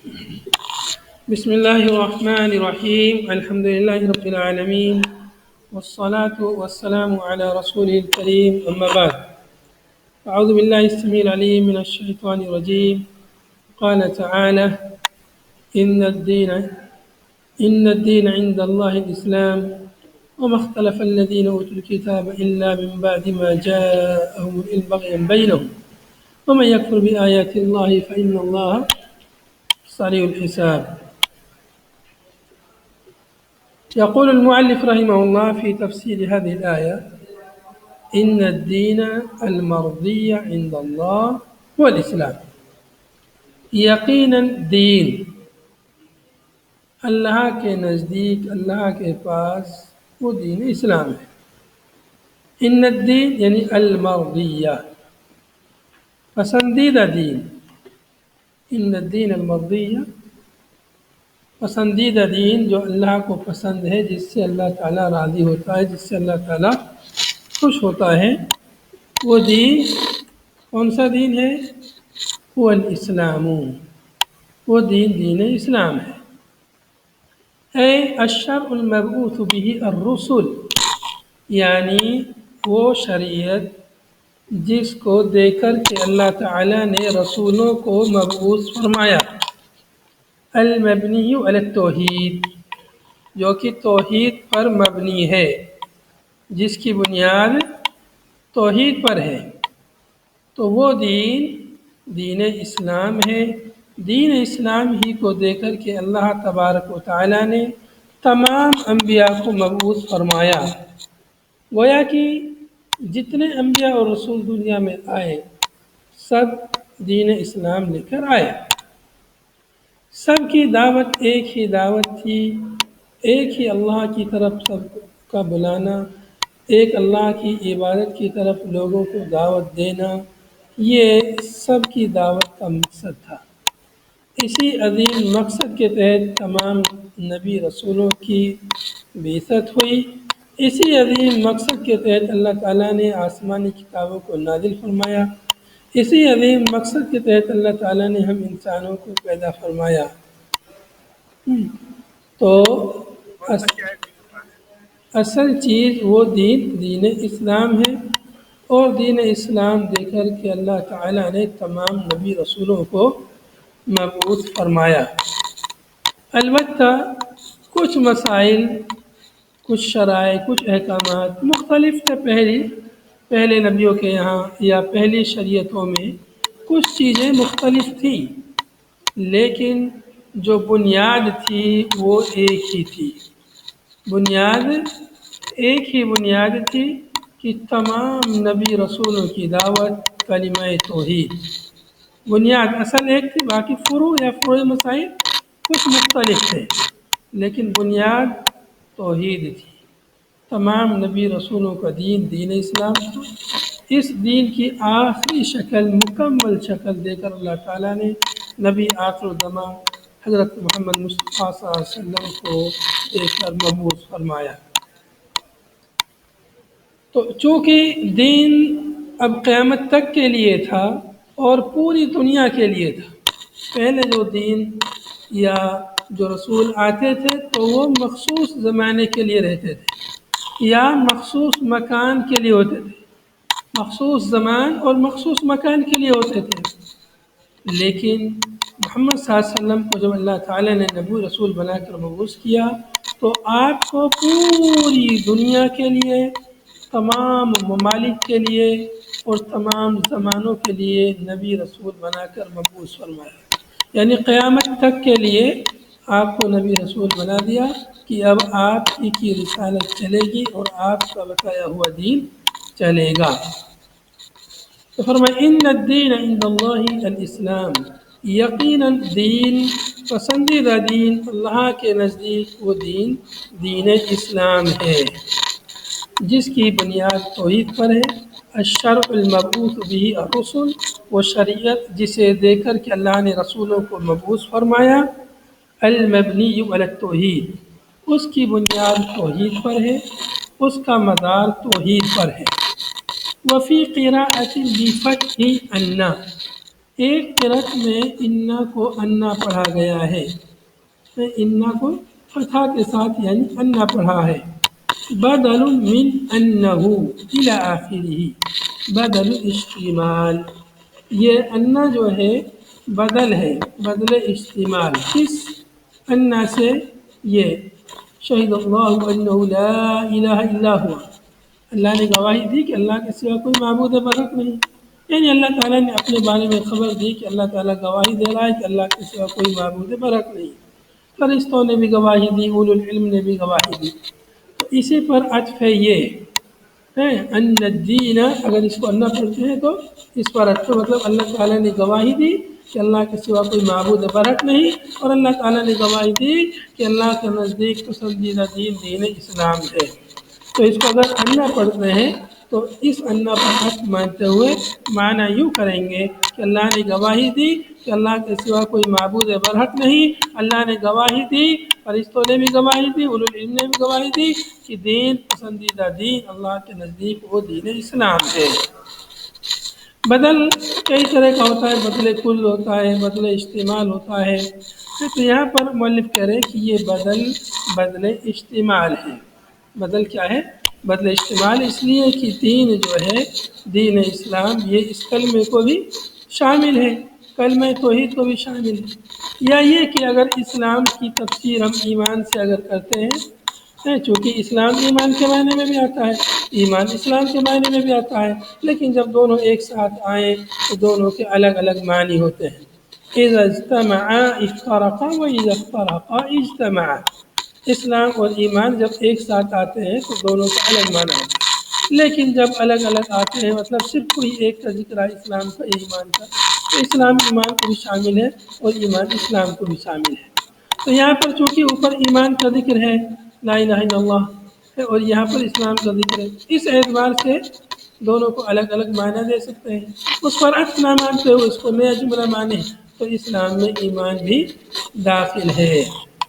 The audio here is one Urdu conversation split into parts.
بسم الله الرحمن الرحيم. الحمد لله رب العالمين، والصلاة والسلام على رسوله الكريم، أما بعد. أعوذ بالله السميع العليم من الشيطان الرجيم. قال تعالى: إن الدين عند الله الإسلام، وما اختلف الذين أوتوا الكتاب إلا من بعد ما جاءهم العلم بغيا بينهم ومن يكفر بآيات الله فإن الله سريع الحساب. يقول المؤلف رحمه الله في تفسير هذه الآية: إن الدين المرضي عند الله هو الإسلام. یقیناً دین اللہ کے نزدیک، اللہ کے پاس وہ دین اسلام ہے. ان الدین یعنی المرضیہ، پسندیدہ دین. ان الدین المرضیہ، پسندیدہ دین جو اللہ کو پسند ہے، جس سے اللہ تعالیٰ راضی ہوتا ہے، جس سے اللہ تعالیٰ خوش ہوتا ہے، وہ دین کون سا دین ہے؟ وہ الاسلام، وہ دین اسلام ہے. اے الشرع المبعوث به الرسل، یعنی وہ شریعت جس کو دے کر کے اللہ تعالیٰ نے رسولوں کو مبعوث فرمایا. المبنی علی التوحید، جو کہ توحید پر مبنی ہے، جس کی بنیاد توحید پر ہے. تو وہ دین اسلام ہے. دین اسلام ہی کو دے کر کے اللہ تبارک و تعالیٰ نے تمام انبیاء کو مبعوث فرمایا. گویا کہ جتنے انبیاء اور رسول دنیا میں آئے، سب دین اسلام لے کر آئے. سب کی دعوت ایک ہی دعوت تھی، ایک ہی اللہ کی طرف سب کا بلانا، ایک اللہ کی عبادت کی طرف لوگوں کو دعوت دینا. یہ سب کی دعوت کا مقصد تھا. اسی عظیم مقصد کے تحت تمام نبی رسولوں کی بعثت ہوئی. اسی عظیم مقصد کے تحت اللہ تعالیٰ نے آسمانی کتابوں کو نازل فرمایا. اسی عظیم مقصد کے تحت اللہ تعالیٰ نے ہم انسانوں کو پیدا فرمایا. تو اصل چیز وہ دین اسلام ہے، اور دین اسلام دے کر کے اللہ تعالیٰ نے تمام نبی رسولوں کو مبعوث فرمایا. البتہ کچھ مسائل، کچھ شرائع، کچھ احکامات مختلف تھے. پہلے نبیوں کے یہاں یا پہلی شریعتوں میں کچھ چیزیں مختلف تھیں، لیکن جو بنیاد تھی وہ ایک ہی تھی. ایک ہی بنیاد تھی کہ تمام نبی رسولوں کی دعوت کلمہ توحید. بنیاد اصل ایک تھی، باقی فروع مسائل کچھ مختلف تھے، لیکن بنیاد توحید تھی. تمام نبی رسولوں کا دین اسلام تھا. اس دین کی آخری شکل، مکمل شکل دے کر اللہ تعالیٰ نے نبی آخر الزمان حضرت محمد مصطفیٰ صلی اللہ علیہ وسلم کو دے کر مبعوث فرمایا. تو چونکہ دین اب قیامت تک کے لیے تھا اور پوری دنیا کے لیے تھا. پہلے جو دین یا جو رسول آتے تھے تو وہ مخصوص زمانے کے لیے رہتے تھے یا مخصوص مکان کے لیے ہوتے تھے، مخصوص زمان اور مخصوص مکان کے لیے ہوتے تھے. لیکن محمد صلی اللہ علیہ وسلم کو جب اللہ تعالیٰ نے نبی رسول بنا کر مبعوث کیا تو آپ کو پوری دنیا کے لیے، تمام ممالک کے لیے اور تمام زمانوں کے لیے نبی رسول بنا کر مبعوث فرمایا. یعنی قیامت تک کے لیے آپ کو نبی رسول بنا دیا کہ اب آپ ہی کی رسالت چلے گی اور آپ کا بتایا ہوا دین چلے گا. تو فرمایا ان الدین عند اللہ الاسلام، یقیناً دین، پسندیدہ دین اللہ کے نزدیک وہ دین اسلام ہے، جس کی بنیاد توحید پر ہے. الشرع المبعوث به الرسل، وہ شریعت جسے دے کر کے اللہ نے رسولوں کو مبعوث فرمایا. المبنی علی التوحید، اس کی بنیاد توحید پر ہے، اس کا مدار توحید پر ہے. وفی قراءۃ بفتح ان، ایک قرأت میں انا کو انا پڑھا گیا ہے، انا کو فتحہ کے ساتھ یعنی انا پڑھا ہے، بدل من انہو الی آخرہ، بدل اشتمال، یہ انا جو ہے بدل ہے، بدل اشتمال، کس انا سے؟ یہ شہد اللہ انہ لا الہ الا ہوا، اللہ نے گواہی دی کہ اللہ کے سوا کوئی معبود برحق نہیں، یعنی اللہ تعالیٰ نے اپنے بارے میں خبر دی کہ اللہ تعالیٰ گواہی دے رہا ہے کہ اللہ کے سوا کوئی معبود برحق نہیں، فرشتوں نے بھی گواہی دی، اولو العلم نے بھی گواہی دی، تو اسی پر عطف ہے یہ ہے ان الدین، اگر اس کو اللہ پڑھتے ہیں تو اس پر عطف، مطلب اللہ تعالیٰ نے گواہی دی کہ اللہ کے سوا کوئی معبود برحق نہیں، اور اللہ تعالیٰ نے گواہی دی کہ اللہ کے نزدیک پسندیدہ دین دین اسلام ہے، تو اس کو اگر انا پڑھتے ہیں تو اس انا پر حق مانتے ہوئے معنی یوں کریں گے کہ اللہ نے گواہی دی کہ اللہ کے سوا کوئی معبود برحق نہیں، اللہ نے گواہی دی، فرشتوں نے بھی گواہی دی، اولو العلم نے بھی گواہی دی کہ دین پسندیدہ دین اللہ کے نزدیک وہ دین اسلام ہے۔ بدل کئی طرح کا ہوتا ہے، بدل کل ہوتا ہے، بدل اشتمال ہوتا ہے، تو یہاں پر مؤلف کہہ رہے ہیں کہ یہ بدل اشتمال ہے۔ بدل کیا ہے؟ بدل اشتمال، اس لیے کہ دین جو ہے دین اسلام یہ اس کلمے کو بھی شامل ہے، کلمہ توحید کو بھی شامل ہے، یا یہ کہ اگر اسلام کی تفسیر ہم ایمان سے اگر کرتے ہیں، چونکہ اسلام ایمان کے معنی میں بھی آتا ہے، ایمان اسلام کے معنی میں بھی آتا ہے، لیکن جب دونوں ایک ساتھ آئیں تو دونوں کے الگ الگ معنی ہوتے ہیں، اذا اجتمعا افترقا و اذا افترقا اجتمعا، اسلام اور ایمان جب ایک ساتھ آتے ہیں تو دونوں کا الگ معنی ہوتا ہے، لیکن جب الگ الگ آتے ہیں، مطلب صرف کوئی ایک کا ذکر ہے اسلام کا ایمان کا، تو اسلام ایمان کو بھی شامل ہے اور ایمان اسلام کو بھی شامل ہے، تو یہاں پر چونکہ اوپر ایمان کا ذکر ہے لا الہ الا اللہ ہے، اور یہاں پر اسلام کا ذکر ہے، اس اعتبار سے دونوں کو الگ الگ معنی دے سکتے ہیں، اس پر عطف نہ مانتے ہوئے اس کو نیا جملہ مانے تو اسلام میں ایمان بھی داخل ہے،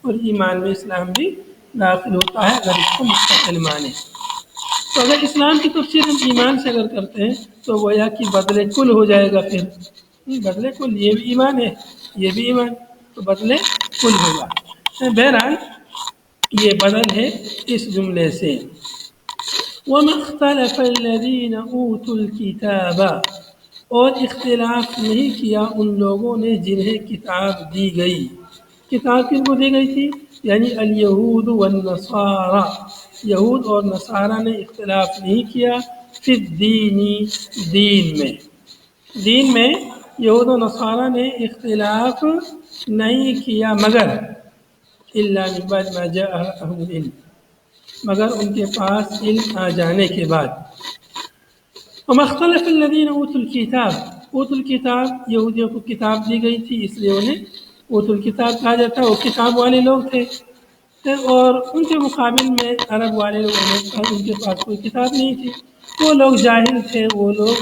اور ایمان میں اسلام بھی داخل ہوتا ہے اگر اس کو مستقل مانے، تو اگر اسلام کی تفسیر ہم ایمان سے اگر کرتے ہیں تو گویا کہ بدل کل ہو جائے گا، پھر بدل کل، یہ بھی ایمان ہے یہ بھی ایمان، تو بدل کل ہوگا، بہرحال یہ بدل ہے اس جملے سے۔ وَمَا اخْتَلَفَ الَّذِينَ أُوتُوا الْكِتَابَ، اور اختلاف نہیں کیا ان لوگوں نے جنہیں کتاب دی گئی، کتاب کن کو دی گئی تھی؟ یعنی الیہود والنصارى، یہود اور نصارہ نے اختلاف نہیں کیا فی الدین، دین میں یہود و نصارہ نے اختلاف نہیں کیا، مگر الا من بعد ما جاءهم العلم، مگر ان کے پاس علم آ جانے کے بعد۔ وما اختلف الذين اوتوا الكتاب، اوتوا الکتاب، یہودیوں کو کتاب دی گئی تھی اس لیے انہیں اوتوا الکتاب کہا جاتا ہے، وہ کتاب والے لوگ تھے، اور ان کے مقابل میں عرب والے لوگ ان کے پاس کوئی کتاب نہیں تھی، وہ لوگ جاہل تھے، وہ لوگ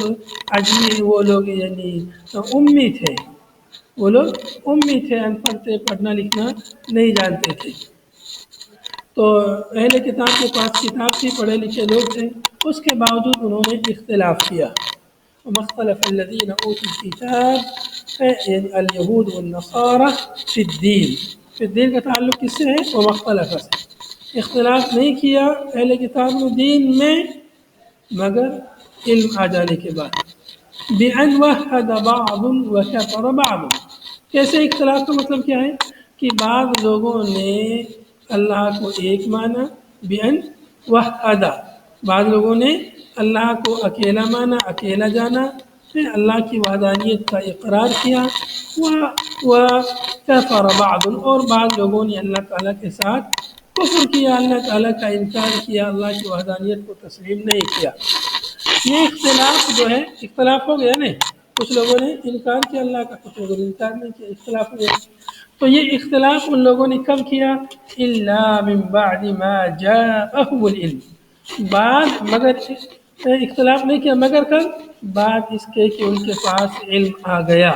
عجمی، وہ لوگ یعنی امی تھے، وہ لوگ امی تھے، ان پڑھ تھے، پڑھنا لکھنا نہیں جانتے تھے، تو اہل کتاب کے پاس کتاب تھی، پڑھے لکھے لوگ تھے، اس کے باوجود انہوں نے اختلاف کیا۔ ومختلف الذین اوتوا الکتاب یعنی الیہود والنصارى فی الدین، فی الدین کا تعلق کس سے ہے؟ ومختلف سے، اختلاف نہیں کیا اہل کتاب نے دین میں مگر علم آ جانے کے بعد، بِأَنْ وَحَّدَ بَعْضٌ وَكَفَرَ بَعْضٌ، کیسے اختلاف کا مطلب کیا ہے کہ بعض لوگوں نے اللہ کو ایک مانا، بِأَنْ وَحَّدَ، بعض لوگوں نے اللہ کو اکیلا مانا، اکیلا جانا، پھر اللہ کی وحدانیت کا اقرار کیا، وَكَفَرَ بَعْضٌ، اور بعض لوگوں نے اللہ تعالیٰ کے ساتھ کفر کیا، اللہ تعالیٰ کا انکار کیا، اللہ کی وحدانیت کو تسلیم نہیں کیا۔ یہ اختلاف جو ہے، اختلاف ہو گیا نا، کچھ لوگوں نے انکار کیا اللہ کا، کچھ لوگوں نے انکار نہیں کیا، اختلاف ہو گیا، تو یہ اختلاف ان لوگوں نے کب کیا؟ الا من بعد ما جاءهم العلم، بعد، مگر اختلاف نہیں کیا مگر کب؟ بعد اس کے کہ ان کے پاس علم آ گیا،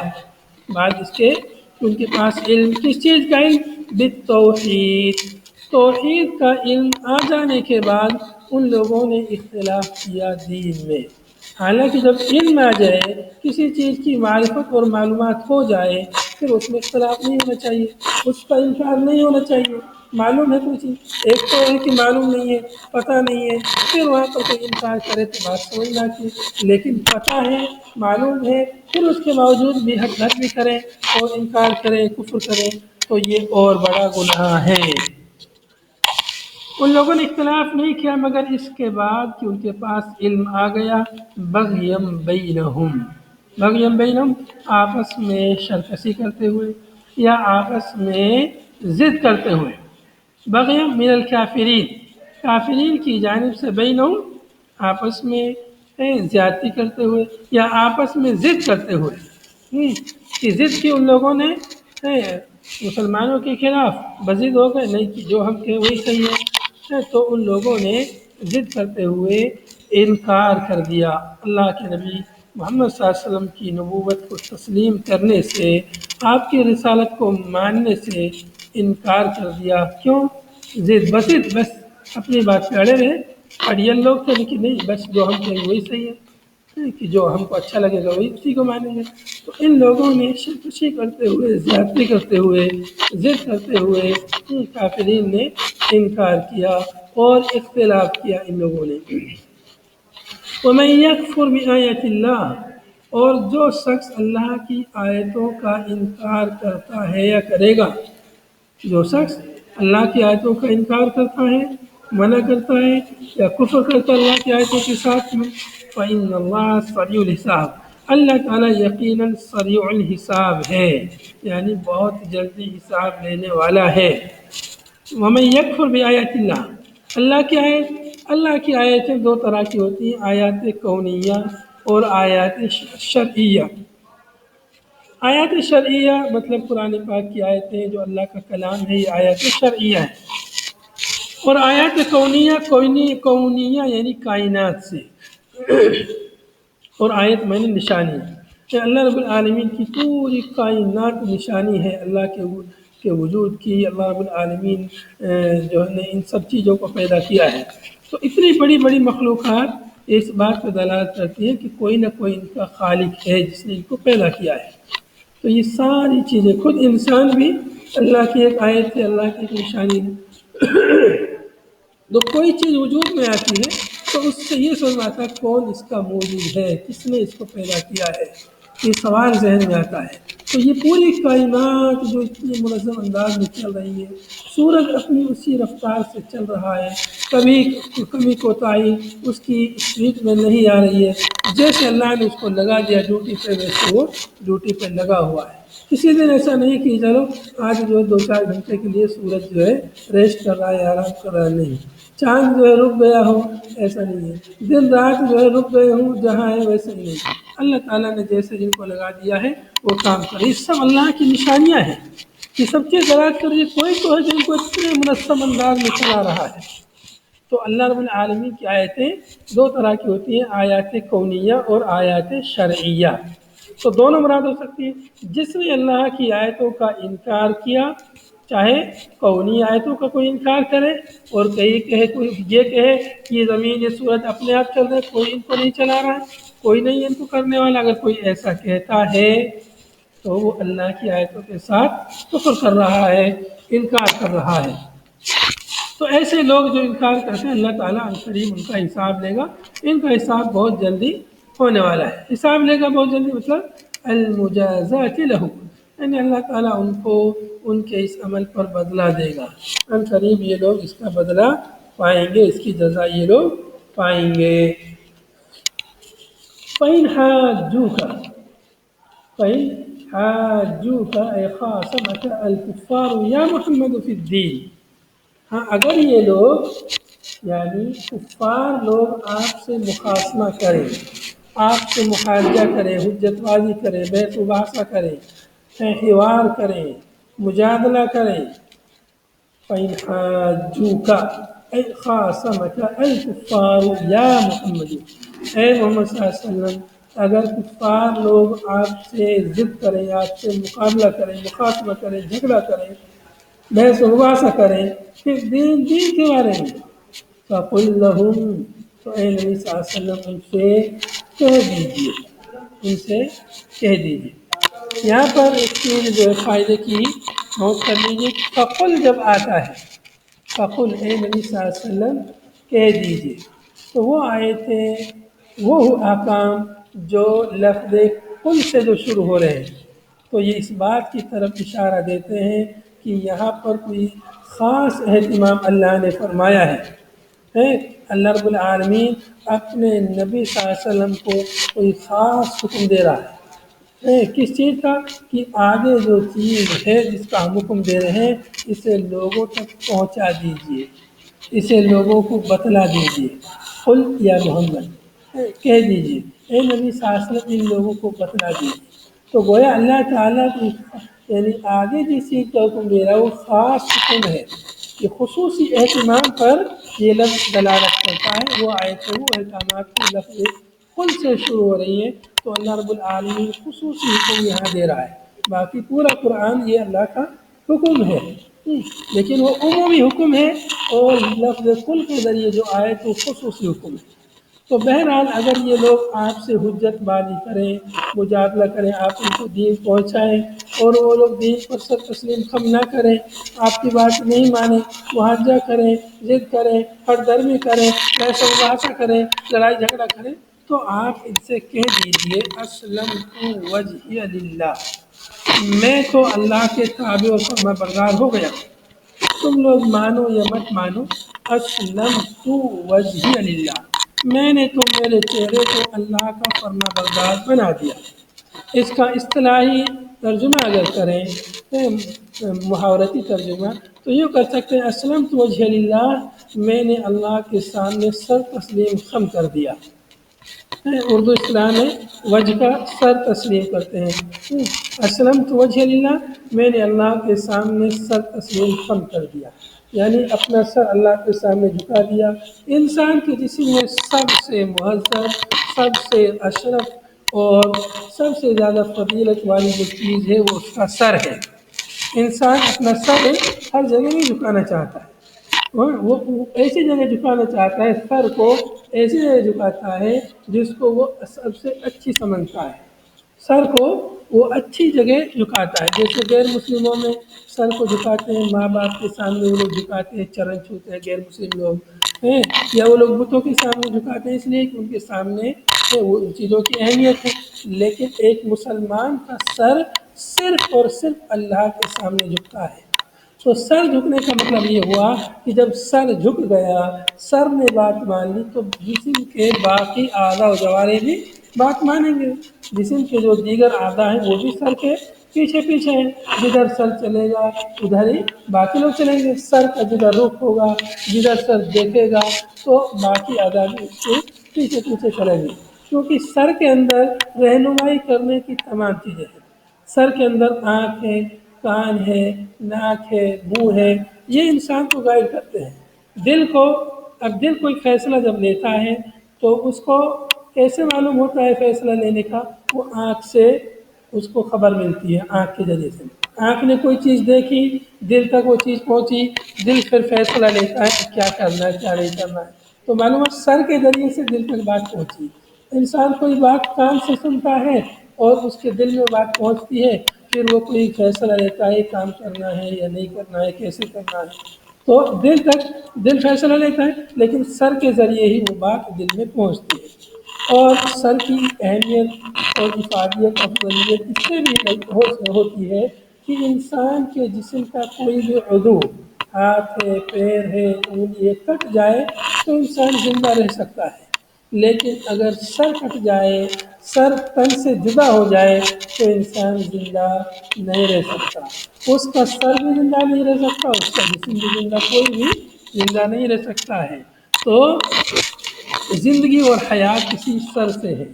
بعد اس کے کہ ان کے پاس علم، کس چیز کا علم؟ بالتوحید، توحید کا علم آ جانے کے بعد ان لوگوں نے اختلاف کیا دین میں، حالانکہ جب علم آ جائے، کسی چیز کی معرفت اور معلومات ہو جائے، پھر اس میں اختلاف نہیں ہونا چاہیے، اس کا انکار نہیں ہونا چاہیے۔ معلوم ہے کوئی چیز، ایک تو ہے کہ معلوم نہیں ہے، پتہ نہیں ہے، پھر وہاں پر کوئی انکار کرے تو بات سمجھ نہ آتی، لیکن پتہ ہے، معلوم ہے، پھر اس کے باوجود بھی حد بھی کریں اور انکار کریں، کفر کریں، تو یہ اور بڑا گناہ ہے۔ ان لوگوں نے اختلاف نہیں کیا مگر اس کے بعد کہ ان کے پاس علم آ گیا، بغیم بینہم، بغیم بینہم، آپس میں شرکشی کرتے ہوئے یا آپس میں ضد کرتے ہوئے، بغیم من الکافرین، کافرین کی جانب سے، بینہم آپس میں زیادتی کرتے ہوئے یا آپس میں ضد کرتے ہوئے، کہ ضد کی ان لوگوں نے مسلمانوں کے خلاف بضد ہو گئے، نہیں کہ جو ہم کہیں وہی صحیح ہے، تو ان لوگوں نے ضد کرتے ہوئے انکار کر دیا اللہ کے نبی محمد صلی اللہ علیہ وسلم کی نبوت کو تسلیم کرنے سے، آپ کی رسالت کو ماننے سے انکار کر دیا۔ کیوں؟ ضد، بضد، بس اپنی بات پہ اڑے رہے، اڑین لوگ تھے، لیکن نہیں، بس جو ہم کہیں وہی صحیح ہے، کہ جو ہم کو اچھا لگے گا وہی اسی کو مانیں گے۔ تو ان لوگوں نے شرکشی کرتے ہوئے، زیادتی کرتے ہوئے، ضد کرتے ہوئے، کافرین نے انکار کیا اور اختلاف کیا ان لوگوں نے۔ وَمَن يَكْفُرْ بِآيَاتِ اللَّهِ، اور جو شخص اللہ کی آیتوں کا انکار کرتا ہے یا کرے گا، جو شخص اللہ کی آیتوں کا انکار کرتا ہے، منع کرتا ہے یا کفر کرتا ہے اللہ کی آیتوں کے ساتھ میں، فَإِنَّ اللَّهَ سَرِيعُ الْحِسَابِ، اللہ تعالیٰ یقیناً سریع الحساب ہے، یعنی بہت جلدی حساب لینے والا ہے۔ وَمَن يَكْفُرْ بِآيَاتِ اللَّهِ، اللہ کی آیتیں دو طرح کی ہوتی ہیں، آیات کونیہ اور آیات شرعیہ۔ آیات شرعیہ مطلب قرآن پاک کی آیتیں جو اللہ کا کلام ہے، یہ آیات شرعیہ ہے، اور آیات کونیہ یعنی کائنات سے، اور آیت میں نے نشانی ہے کہ اللہ رب العالمین کی پوری کائنات نشانی ہے اللہ کے وجود کی۔ اللہ رب العالمین جو نے ان سب چیزوں کو پیدا کیا ہے، تو اتنی بڑی بڑی مخلوقات اس بات پہ دلالت کرتی ہے کہ کوئی نہ کوئی ان کا خالق ہے جس نے ان کو پیدا کیا ہے۔ تو یہ ساری چیزیں، خود انسان بھی اللہ کی ایک آیت ہے، اللہ کی ایک نشانی ہے۔ تو کوئی چیز وجود میں آتی ہے تو اس سے یہ سمجھ آتا ہے کون اس کا موجود ہے، کس نے اس کو پیدا کیا ہے، یہ سوال ذہن میں آتا ہے۔ تو یہ پوری کائنات جو اتنی منظم انداز میں چل رہی ہے، سورج اپنی اسی رفتار سے چل رہا ہے، کبھی کوتاہی اس کی اسپیڈ میں نہیں آ رہی ہے، جیسے اللہ نے اس کو لگا دیا ڈیوٹی پہ، ویسے وہ ڈیوٹی پہ لگا ہوا ہے۔ کسی دن ایسا نہیں کہ چلو آج جو ہے 2-4 گھنٹے کے لیے سورج جو ہے ریسٹ کر رہا ہے، آرام کر رہا ہے، نہیں۔ چاند جو ہے رک گیا ہو، ایسا نہیں ہے۔ دن رات جو ہے رک گئے ہوں، جہاں ہے ویسے ہی نہیں۔ اللہ تعالیٰ نے جیسے جن کو لگا دیا ہے وہ کام کرے، یہ سب اللہ کی نشانیاں ہیں، یہ سب چیز دراز کر رہی ہے۔ کوئی تو ہے جن کو اتنے منظم انداز میں چلا رہا ہے۔ تو اللہ رب العالمین کی آیتیں دو طرح کی ہوتی ہیں، آیات کونیہ اور آیات شرعیہ۔ تو دونوں مراد ہو سکتی ہیں۔ جس نے اللہ کی آیتوں کا انکار کیا، چاہے کونی آیتوں کا کوئی انکار کرے اور کوئی یہ کہے کہ یہ زمین، یہ سورج اپنے آپ چل رہے، کوئی ان کو نہیں چلا رہا ہے، کوئی نہیں ان کو کرنے والا، اگر کوئی ایسا کہتا ہے تو وہ اللہ کی آیتوں کے ساتھ کفر کر رہا ہے، انکار کر رہا ہے۔ تو ایسے لوگ جو انکار کرتے ہیں، اللہ تعالیٰ عنقریب ان کا حساب لے گا، ان کا حساب بہت جلدی ہونے والا ہے۔ حساب لے گا بہت جلدی مطلب المجازات لہ، یعنی اللہ تعالیٰ ان کو ان کے اس عمل پر بدلہ دے گا۔ عنقریب یہ لوگ اس کا بدلہ پائیں گے، اس کی جزا یہ لوگ پائیں گے۔ فَإِنْ حَاجُّوكَ أَيْ خَاصَمَكَ الْكُفَّارُ يَا مُحَمَّدُ فِي الدِّينِ، ہاں اگر یہ لوگ یعنی کفار لوگ آپ سے مخاصمہ کریں، آپ سے محاجہ کریں، حجت بازی کریں، بحث و مباحثہ کریں، حوار کریں، مجادلہ کریں، فَإِنْ حَاجُّوكَ أَيْ خَاصَمَكَ الْكُفَّارُ يَا مُحَمَّدُ، اے محمد صلی اللہ علیہ وسلم، اگر کفار لوگ آپ سے ضد کریں، آپ سے مقابلہ کریں، مخاصمہ کریں، جھگڑا کریں، بحث و مباحثہ کریں، پھر دین کے بارے میں، فَقُلْ لَهُمْ، تو اے نبی صلی اللہ علیہ وسلم ان سے کہہ دیجیے، ان سے کہہ دیجیے۔ یہاں پر ایک چیز جو ہے فائدے کی نوٹ کر لیجیے، فقل جب آتا ہے، فقل اے نبی صلی اللہ علیہ وسلم کہہ دیجیے، تو وہ آئے تھے وہ احکام جو لفظ قل سے جو شروع ہو رہے ہیں، تو یہ اس بات کی طرف اشارہ دیتے ہیں کہ یہاں پر کوئی خاص اہتمام اللہ نے فرمایا ہے۔ اللہ رب العالمین اپنے نبی صلی اللہ علیہ وسلم کو کوئی خاص حکم دے رہا ہے، کس چیز کا؟ کہ آگے جو چیز ہے جس کا ہم حکم دے رہے ہیں اسے لوگوں تک پہنچا دیجیے، اسے لوگوں کو بتلا دیجیے۔ قل یا محمد، کہہ دیجیے اے نبی صلی اللہ علیہ وسلم ان لوگوں کو بتلا دیجیے۔ تو گویا اللہ تعالیٰ کی یعنی آگے جس چیز کا حکم دے رہا ہے وہ خاص حکم ہے، کہ خصوصی اہتمام پر یہ لفظ دلالت کرتا ہے۔ وہ آیتیں وہ احکامات کے لفظ قل سے شروع ہو رہی ہیں، تو اللہ رب العالمین خصوصی حکم یہاں دے رہا ہے۔ باقی پورا قرآن یہ اللہ کا حکم ہے، لیکن وہ عمومی حکم ہے، اور لفظ قل کے ذریعے جو آئے تو خصوصی حکم ہے۔ تو بہرحال اگر یہ لوگ آپ سے حجت بازی کریں، مجادلہ کریں، آپ ان کو دین پہنچائیں اور وہ لوگ دین پر سر تسلیم خم نہ کریں، آپ کی بات نہیں مانیں، محاجہ کریں، ضد کریں، ہر درمی کریں، پیسہ مباحثہ کریں، لڑائی جھگڑا کریں، تو آپ ان سے کہہ دیجئے اسلمت وجہی للہ، میں تو اللہ کے تابع و فرما بردار ہو گیا، تم لوگ مانو یا مت مانو، اسلمت وجہی للہ، میں نے تو میرے چہرے کو اللہ کا فرما بردار بنا دیا۔ اس کا اصطلاحی ترجمہ اگر کریں، محاورتی ترجمہ، تو یوں کر سکتے ہیں اسلمت وجہ للہ، میں نے اللہ کے سامنے سر تسلیم خم کر دیا۔ اردو اصطلاح میں وجہ کا سر تسلیم کرتے ہیں، اسلمت وجہ للہ، میں نے اللہ کے سامنے سر تسلیم خم کر دیا، یعنی اپنا سر اللہ کے سامنے جھکا دیا۔ انسان کے جسم میں سب سے مہذب، سب سے اشرف اور سب سے زیادہ فضیلت والی جو چیز ہے وہ اس کا سر ہے۔ انسان اپنا سر ہر جگہ نہیں جھکانا چاہتا ہے، وہ ایسی جگہ جھکانا چاہتا ہے، سر کو ایسی جگہ جھکاتا ہے جس کو وہ سب سے اچھی سمجھتا ہے، سر کو وہ اچھی جگہ جھکاتا ہے۔ جیسے غیر مسلموں میں سر کو جھکاتے ہیں، ماں باپ کے سامنے وہ لوگ جھکاتے ہیں، چرن چھوتے ہیں غیر مسلم لوگ ہیں، یا وہ لوگ بتوں کے سامنے جھکاتے ہیں اس لیے کہ ان کے سامنے وہ ان چیزوں کی اہمیت ہے۔ لیکن ایک مسلمان کا سر صرف اور صرف اللہ کے سامنے جھکتا ہے۔ تو سر جھکنے کا مطلب یہ ہوا کہ جب سر جھک گیا، سر نے بات مان لی، تو جسم کے باقی اعضاء و جوارح بھی بات مانیں گے۔ جسم کے جو دیگر اعضاء ہیں وہ بھی سر کے پیچھے پیچھے ہیں، جدھر سر چلے گا ادھر ہی باقی لوگ چلیں گے، سر کا جدھر رخ ہوگا، جدھر سر دیکھے گا تو باقی اعضاء بھی اس کے پیچھے پیچھے چلیں گے، کیونکہ سر کے اندر رہنمائی کرنے کی تمام چیزیں ہیں۔ سر کے اندر آنکھ ہے، کان ہے، ناک ہے، منہ ہے، یہ انسان کو گائیڈ کرتے ہیں۔ دل کو، اب دل کوئی فیصلہ جب لیتا ہے تو اس کو کیسے معلوم ہوتا ہے فیصلہ لینے کا؟ وہ آنکھ سے اس کو خبر ملتی ہے، آنکھ کے ذریعے سے۔ آنکھ نے کوئی چیز دیکھی، دل تک وہ چیز پہنچی، دل پھر فیصلہ لیتا ہے کہ کیا کرنا ہے کیا نہیں کرنا ہے، تو معلوم ہے سر کے ذریعے سے دل تک بات پہنچی۔ انسان کوئی بات کان سے سنتا ہے اور اس کے دل میں بات پہنچتی ہے، پھر وہ کوئی فیصلہ لیتا ہے کام کرنا ہے یا نہیں کرنا ہے، کیسے کرنا ہے، تو دل تک دل فیصلہ لیتا ہے، لیکن سر کے ذریعے ہی وہ بات دل میں پہنچتی ہے۔ اور سر کی اہمیت اور افادیت افضلیت اس سے بھی ہوتی ہے کہ انسان کے جسم کا کوئی بھی عضو، ہاتھ ہے، پیر ہے، انگلی ہے، کٹ جائے تو انسان زندہ رہ سکتا ہے، لیکن اگر سر کٹ جائے، سر تن سے جدا ہو جائے تو انسان زندہ نہیں رہ سکتا۔ اس کا سر بھی زندہ نہیں رہ سکتا، اس کا جسم بھی زندہ، کوئی بھی زندہ نہیں رہ سکتا ہے۔ تو زندگی اور حیات اسی سر سے ہے۔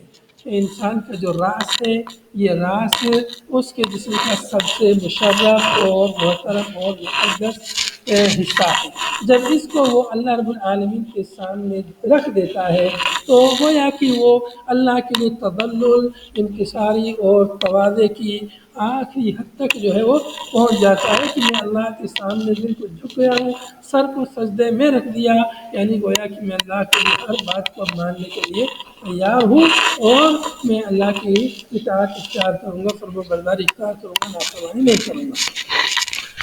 انسان کا جو راس ہے، یہ راس اس کے جسم کا سب سے مشرف اور محترم اور مقدس حصہ ہے۔ جب اس کو وہ اللہ رب العالمین کے سامنے رکھ دیتا ہے تو گویا کہ وہ اللہ کے لیے تذلل، انکساری اور تواضع کی آخری حد تک جو ہے وہ پہنچ جاتا ہے کہ میں اللہ کے سامنے بالکل جھک گیا ہوں، سر کو سجدے میں رکھ دیا، یعنی گویا کہ میں اللہ کے لیے ہر بات کو ماننے کے لیے تیار ہوں اور میں اللہ کی اطاعت اختیار کروں گا، فرمانبرداری اختیار کروں گا، نافرمانی نہیں کروں گا۔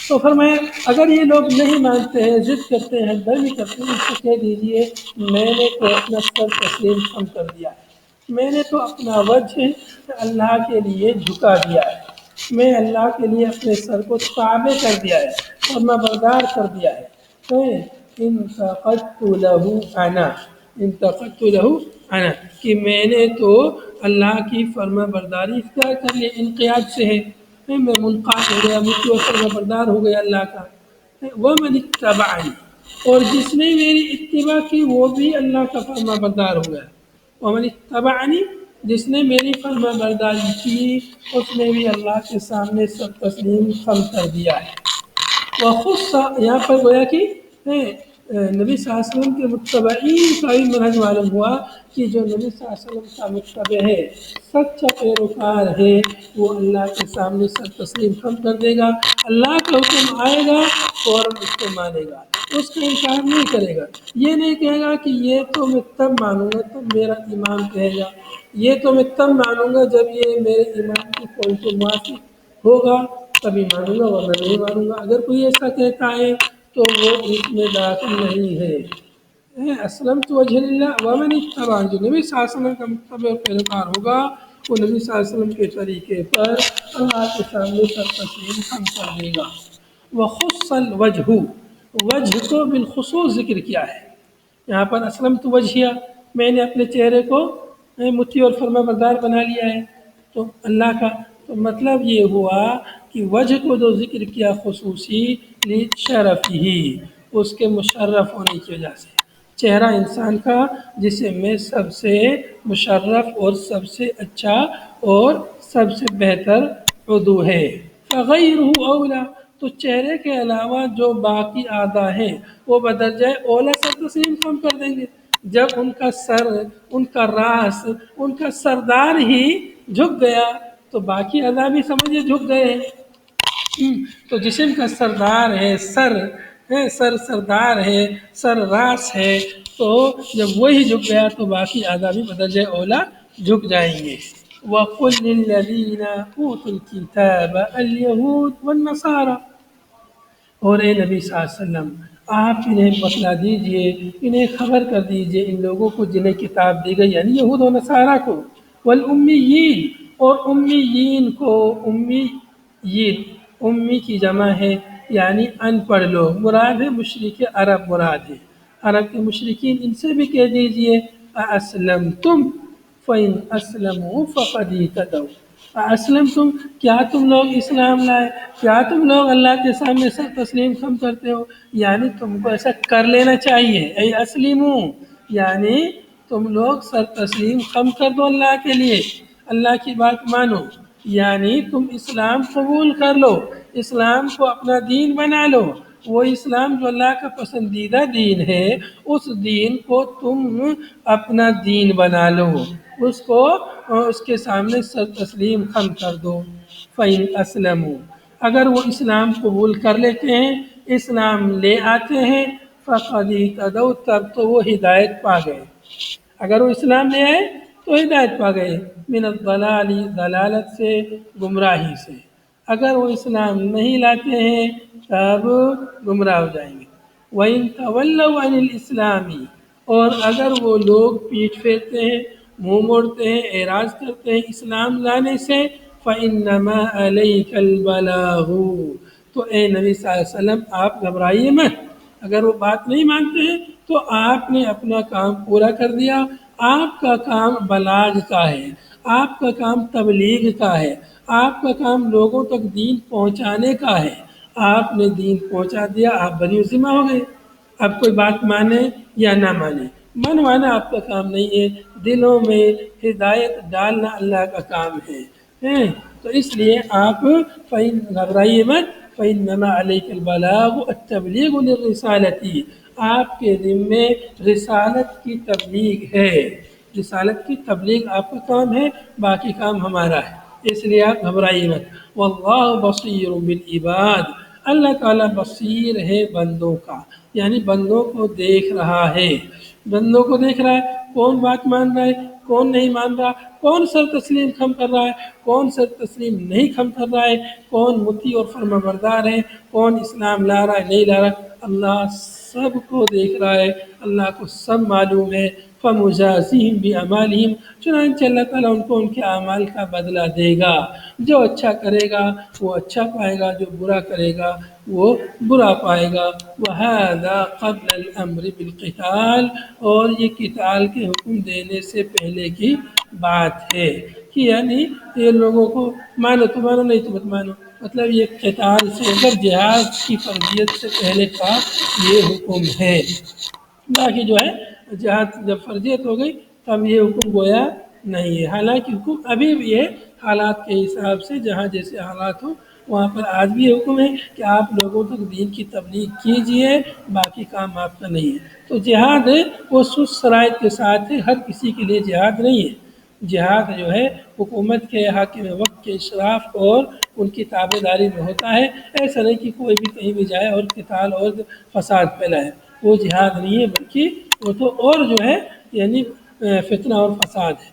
تو فرمایا اگر یہ لوگ نہیں مانتے ہیں، ضد کرتے ہیں، درمی کرتے ہیں، اس کو کہہ دیجئے میں نے تو اپنا سر تسلیم خم کر دیا ہے، میں نے تو اپنا وجہ اللہ کے لیے جھکا دیا ہے، میں اللہ کے لیے اپنے سر کو تابع کر دیا ہے، فرما بردار کر دیا ہے۔ انتقدت لہو انا، انتقدت لہو انا، کہ میں نے تو اللہ کی فرما برداری اختیار کر لی، انقیاد سے ہے، میں منقاد ہو گیا، مجھ کو فرما بردار ہو گیا اللہ کا۔ وَمَنِ اتَّبَعَنِي، اور جس نے میری اتباع کی وہ بھی اللہ کا فرما بردار ہو گیا۔ وَمَنِ اتَّبَعَنِي، جس نے میری فرما برداری کی اس نے بھی اللہ کے سامنے سر تسلیم خم کر دیا ہے۔ وخص، یہاں پر گویا کہ نبی صلی اللہ علیہ وسلم کے متبعین کا بھی منہج معلوم ہوا کہ جو نبی صلی اللہ علیہ وسلم کا متبع ہے، سچا پیروکار ہے، وہ اللہ کے سامنے سر تسلیم خم کر دے گا، اللہ کا حکم آئے گا فوراً اس کو مانے گا، اس کا انکار نہیں کرے گا، یہ نہیں کہے گا کہ یہ تو میں تب مانوں گا تب میرا امام کہے گا، یہ تو میں تب مانوں گا جب یہ میرے امام کی قول کے موافق ہوگا تبھی مانوں گا ورنہ نہیں مانوں گا۔ اگر کوئی ایسا کہتا ہے تو وہ اس میں داخل نہیں ہے۔ اسلمت وجہ اللہ ومن اتبعن، جو نبی صلی اللہ علیہ وسلم کا متبع و پیروکار ہوگا وہ نبی صلی اللہ علیہ وسلم کے طریقے پر اللہ کے سامنے سر تسلیم خم کر دے گا۔ وخص الوجہ، وجہ کو بالخصوص ذکر کیا ہے یہاں پر، اسلمت وجہیہ، میں نے اپنے چہرے کو مطیع اور فرما بردار بنا لیا ہے تو اللہ کا، تو مطلب یہ ہوا کہ وجہ کو جو ذکر کیا خصوصی لشرفہ، اس کے مشرف ہونے کی وجہ سے، چہرہ انسان کا جسے میں سب سے مشرف اور سب سے اچھا اور سب سے بہتر عضو ہے، فغیرہ اولا، تو چہرے کے علاوہ جو باقی اعضاء ہیں وہ بدرجہ اولا سر تسلیم خم کر دیں گے۔ جب ان کا سر، ان کا راس، ان کا سردار ہی جھک گیا تو باقی اعضاء بھی سمجھے جھک گئے ہیں۔ تو جسم کا سردار ہے، سر ہے، سردار ہے، سر راس ہے، تو جب وہی جھک گیا تو باقی اعضاء بھی بدرجہ اولا جھک جائیں گے۔ وَقُلْ لِلَّذِينَ أُوتُوا الْكِتَابَ الْيَهُودُ وَالنَّصَارَى، اور اے نبی صلی اللہ علیہ وسلم آپ انہیں بتلا دیجئے، انہیں خبر کر دیجئے ان لوگوں کو جنہیں کتاب دی گئی، یعنی یہود و نصارہ کو، والامیین، اور امیین کو، امیین، امی کی جمع ہے یعنی ان پڑھ لوگ، مراد ہے مشرک عرب، مراد ہے عرب کے مشرکین، ان سے بھی کہہ دیجئے اَأَسْلَمْتُمْ فَإِنْ أَسْلَمُوا فَقَدْ اهْتَدَوْا، اَأَسْلَمْتُمْ، کیا تم لوگ اسلام لائے، کیا تم لوگ اللہ کے سامنے سر تسلیم خم کرتے ہو، یعنی تم کو ایسا کر لینا چاہیے، اے اسلموا، یعنی تم لوگ سر تسلیم خم کر دو اللہ کے لیے، اللہ کی بات مانو، یعنی تم اسلام قبول کر لو، اسلام کو اپنا دین بنا لو، وہ اسلام جو اللہ کا پسندیدہ دین ہے اس دین کو تم اپنا دین بنا لو، اس کو اس کے سامنے سر تسلیم خم کر دو۔ فَإِنْ أَسْلَمُوا، اگر وہ اسلام قبول کر لیتے ہیں، اسلام لے آتے ہیں، فَقَدْ اهْتَدَوْا، تب تو وہ ہدایت پا گئے، اگر وہ اسلام لے آئے تو ہدایت پا گئے، من الضلال، ضلالت سے، گمراہی سے، اگر وہ اسلام نہیں لاتے ہیں تب گمراہ ہو جائیں گے۔ وَإِن تَوَلَّوْا عَنِ الْإِسْلَامِ، اور اگر وہ لوگ پیٹھ پھیرتے ہیں، منہ موڑتے ہیں، اعراض کرتے ہیں اسلام لانے سے، فَإِنَّمَا عَلَيْكَ الْبَلَاغُ، تو اے نبی صلی اللہ علیہ وسلم آپ گھبرائیے مت، اگر وہ بات نہیں مانتے ہیں تو آپ نے اپنا کام پورا کر دیا، آپ کا کام بلاغ کا ہے، آپ کا کام تبلیغ کا ہے، آپ کا کام لوگوں تک دین پہنچانے کا ہے، آپ نے دین پہنچا دیا، آپ بری ذمہ ہو گئے، اب کوئی بات مانے یا نہ مانے، منوانا آپ کا کام نہیں ہے، دلوں میں ہدایت ڈالنا اللہ کا کام ہے، تو اس لیے آپ گھبرائیے مت، فإنما عليك البلاغ التبلیغ للرسالتی، آپ کے ذمے رسالت کی تبلیغ ہے، رسالت کی تبلیغ آپ کا کام ہے، باقی کام ہمارا ہے، اس لیے آپ گھبرائیے مت۔ واللہ بصیر بالعباد، اللہ تعالیٰ بصیر ہے بندوں کا، یعنی بندوں کو دیکھ رہا ہے، بندوں کو دیکھ رہا ہے، کون بات مان رہا ہے، کون نہیں مان رہا، کون سر تسلیم کھم کر رہا ہے، کون سر تسلیم نہیں کھم کر رہا ہے، کون مطیع اور فرما بردار ہے، کون اسلام لا رہا ہے نہیں لا رہا، اللہ سب کو دیکھ رہا ہے، اللہ کو سب معلوم ہے۔ فَمُجَازِهِمْ بِأَعْمَالِهِمْ، چنانچہ اللہ تعالیٰ ان کو ان کے اعمال کا بدلہ دے گا، جو اچھا کرے گا وہ اچھا پائے گا، جو برا کرے گا وہ برا پائے گا۔ وَهَذَا قَبْلَ الْأَمْرِ بِالْقِتَالِ، اور یہ قتال کے حکم دینے سے پہلے کی بات ہے، کہ یعنی یہ لوگوں کو مانو تو مانو، نہیں تو مت مانو، مطلب یہ قتال سے اگر جہاد کی فرضیت سے پہلے کا یہ حکم ہے۔ باقی جو ہے جہاد جب فرضیت ہو گئی تب یہ حکم گویا نہیں ہے، حالانکہ حکم ابھی بھی ہے، حالات کے حساب سے جہاں جیسے حالات ہوں وہاں پر آج بھی یہ حکم ہے کہ آپ لوگوں تک دین کی تبلیغ کیجئے، باقی کام آپ کا نہیں ہے۔ تو جہاد ہے وہ سست شرائط کے ساتھ ہے، ہر کسی کے لیے جہاد نہیں ہے۔ جہاد جو ہے حکومت کے حاکم وقت کے اشراف اور ان کی تابع داری میں ہوتا ہے، ایسا نہیں کہ کوئی بھی کہیں بھی جائے اور قتال اور فساد پھیلائے، وہ جہاد نہیں ہے، بلکہ وہ تو اور جو ہے یعنی فتنہ اور فساد ہے۔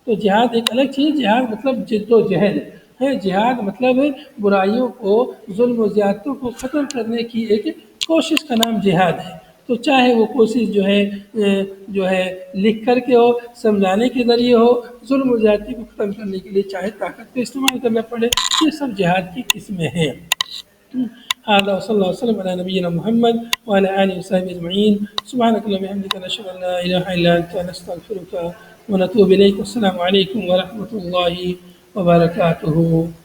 تو جہاد ایک الگ چیز، جہاد مطلب جد و جہد ہے، جہاد مطلب برائیوں کو، ظلم و زیادتیوں کو ختم کرنے کی ایک کوشش کا نام جہاد ہے۔ تو چاہے وہ کوشش جو ہے لکھ کر کے ہو، سمجھانے کے ذریعے ہو، ظلم و زیادتی کو ختم کرنے کے لیے چاہے طاقت کا استعمال کرنا پڑے، یہ سب جہاد کی قسمیں ہیں۔ هذا وصلى الله وسلم على نبينا محمد وعلى آله وصحبه أجمعين، سبحانك اللهم وبحمدك نشهد أن لا إله إلا أنت نستغفرك ونتوب إليك، والسلام عليكم ورحمة الله وبركاته۔